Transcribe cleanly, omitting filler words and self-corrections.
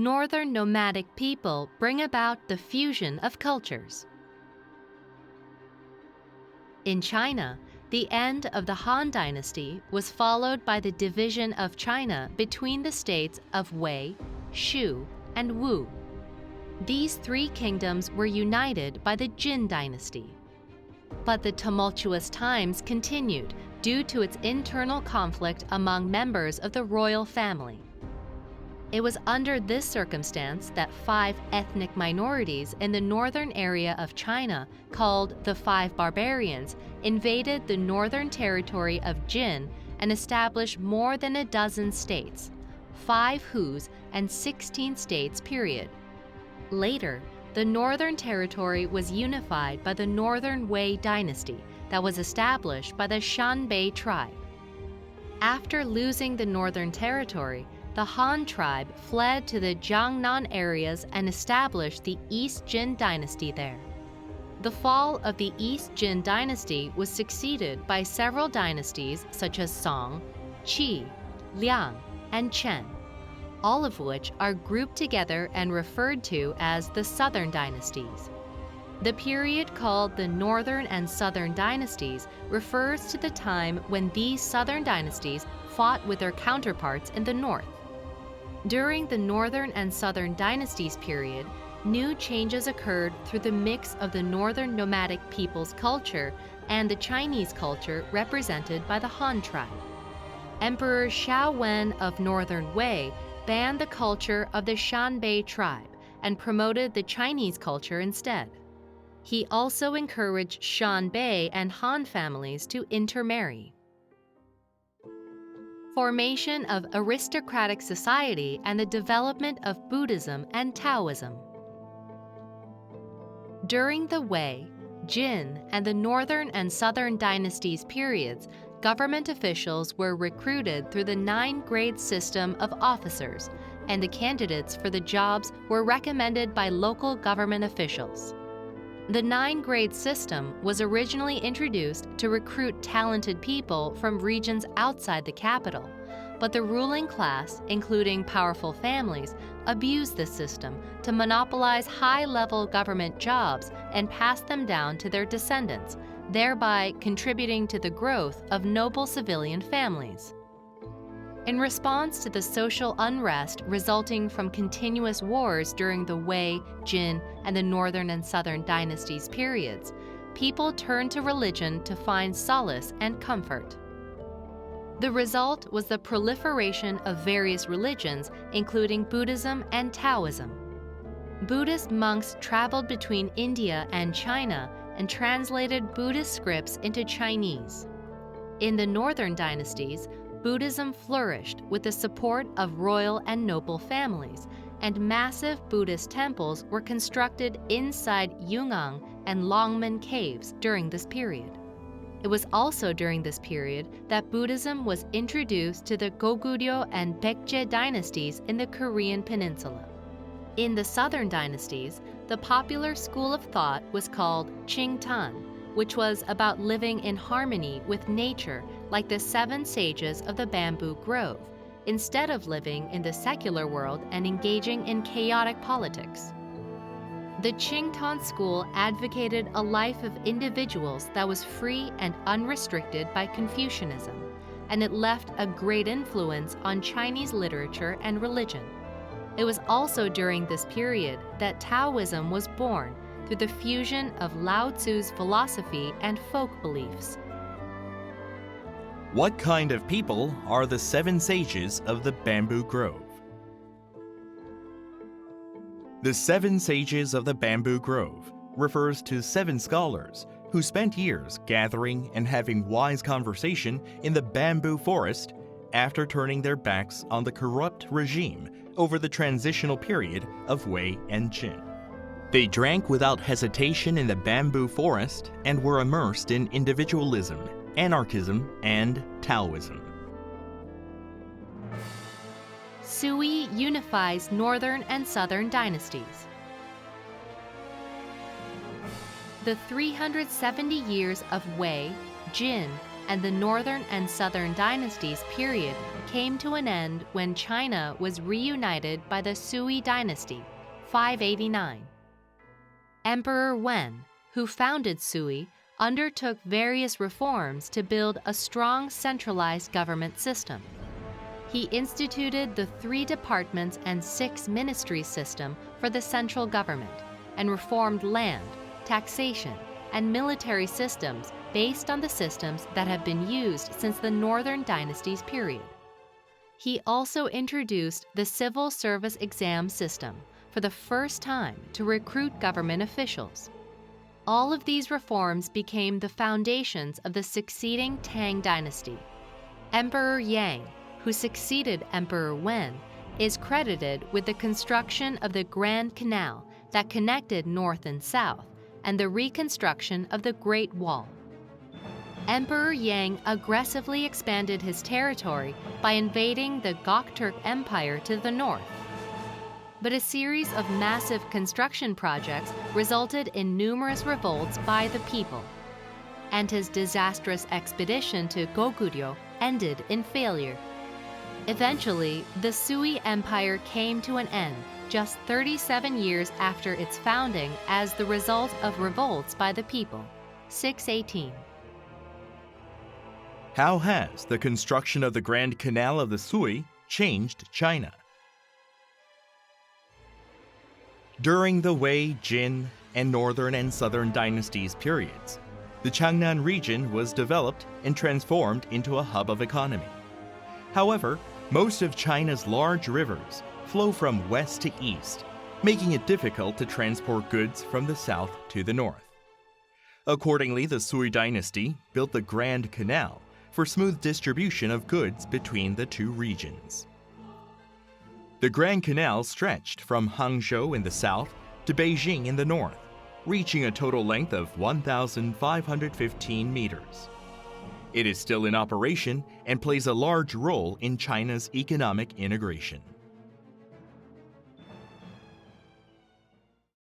northern nomadic people bring about the fusion of cultures. In China, the end of the Han Dynasty was followed by the division of China between the states of Wei, Shu, and Wu. These three kingdoms were united by the Jin Dynasty. But the tumultuous times continued due to its internal conflict among members of the royal family. It was under this circumstance that 5 ethnic minorities in the northern area of China, called the Five Barbarians, invaded the northern territory of Jin and established more than a dozen states, 5 Hus and 16 states period. Later, the northern territory was unified by the Northern Wei dynasty that was established by the Shanbei tribe. After losing the northern territory, the Han tribe fled to the Jiangnan areas and established the East Jin dynasty there. The fall of the East Jin dynasty was succeeded by several dynasties such as Song, Qi, Liang, and Chen, all of which are grouped together and referred to as the Southern Dynasties. The period called the Northern and Southern Dynasties refers to the time when these Southern dynasties fought with their counterparts in the North. During the Northern and Southern Dynasties period, new changes occurred through the mix of the Northern nomadic people's culture and the Chinese culture represented by the Han tribe. Emperor Xiao Wen of Northern Wei banned the culture of the Shanbei tribe and promoted the Chinese culture instead. He also encouraged Shanbei and Han families to intermarry. Formation of aristocratic society and the development of Buddhism and Taoism. During the Wei, Jin, and the Northern and Southern Dynasties periods, government officials were recruited through the 9-grade system of officers, and the candidates for the jobs were recommended by local government officials. The 9-grade system was originally introduced to recruit talented people from regions outside the capital, but the ruling class, including powerful families, abused this system to monopolize high-level government jobs and pass them down to their descendants, thereby contributing to the growth of noble civilian families. In response to the social unrest resulting from continuous wars during the Wei, Jin, and the Northern and Southern Dynasties periods, people turned to religion to find solace and comfort. The result was the proliferation of various religions, including Buddhism and Taoism. Buddhist monks traveled between India and China and translated Buddhist scripts into Chinese. In the Northern Dynasties, Buddhism flourished with the support of royal and noble families, and massive Buddhist temples were constructed inside Yungang and Longmen caves during this period. It was also during this period that Buddhism was introduced to the Goguryeo and Baekje dynasties in the Korean peninsula. In the Southern Dynasties, the popular school of thought was called Qingtan, which was about living in harmony with nature like the 7 sages of the bamboo grove, instead of living in the secular world and engaging in chaotic politics. The Qingtan school advocated a life of individuals that was free and unrestricted by Confucianism, and it left a great influence on Chinese literature and religion. It was also during this period that Taoism was born through the fusion of Lao Tzu's philosophy and folk beliefs. What kind of people are the 7 sages of the bamboo grove? The 7 sages of the bamboo grove refers to 7 scholars who spent years gathering and having wise conversation in the bamboo forest after turning their backs on the corrupt regime over the transitional period of Wei and Jin. They drank without hesitation in the bamboo forest and were immersed in individualism, anarchism, and Taoism. Sui unifies Northern and Southern dynasties. The 370 years of Wei, Jin, and the Northern and Southern Dynasties period came to an end when China was reunited by the Sui dynasty, 589. Emperor Wen, who founded Sui, undertook various reforms to build a strong centralized government system. He instituted the 3 departments and 6 ministries system for the central government and reformed land, taxation, and military systems based on the systems that have been used since the Northern Dynasties period. He also introduced the civil service exam system for the first time to recruit government officials. All of these reforms became the foundations of the succeeding Tang dynasty. Emperor Yang, who succeeded Emperor Wen, is credited with the construction of the Grand Canal that connected North and South, and the reconstruction of the Great Wall. Emperor Yang aggressively expanded his territory by invading the Gokturk Empire to the north. But a series of massive construction projects resulted in numerous revolts by the people, and his disastrous expedition to Goguryeo ended in failure. Eventually, the Sui Empire came to an end just 37 years after its founding as the result of revolts by the people, 618. How has the construction of the Grand Canal of the Sui changed China? During the Wei, Jin, and Northern and Southern Dynasties periods, the Changnan region was developed and transformed into a hub of economy. However, most of China's large rivers flow from west to east, making it difficult to transport goods from the south to the north. Accordingly, the Sui dynasty built the Grand Canal for smooth distribution of goods between the 2 regions. The Grand Canal stretched from Hangzhou in the south to Beijing in the north, reaching a total length of 1,515 meters. It is still in operation and plays a large role in China's economic integration.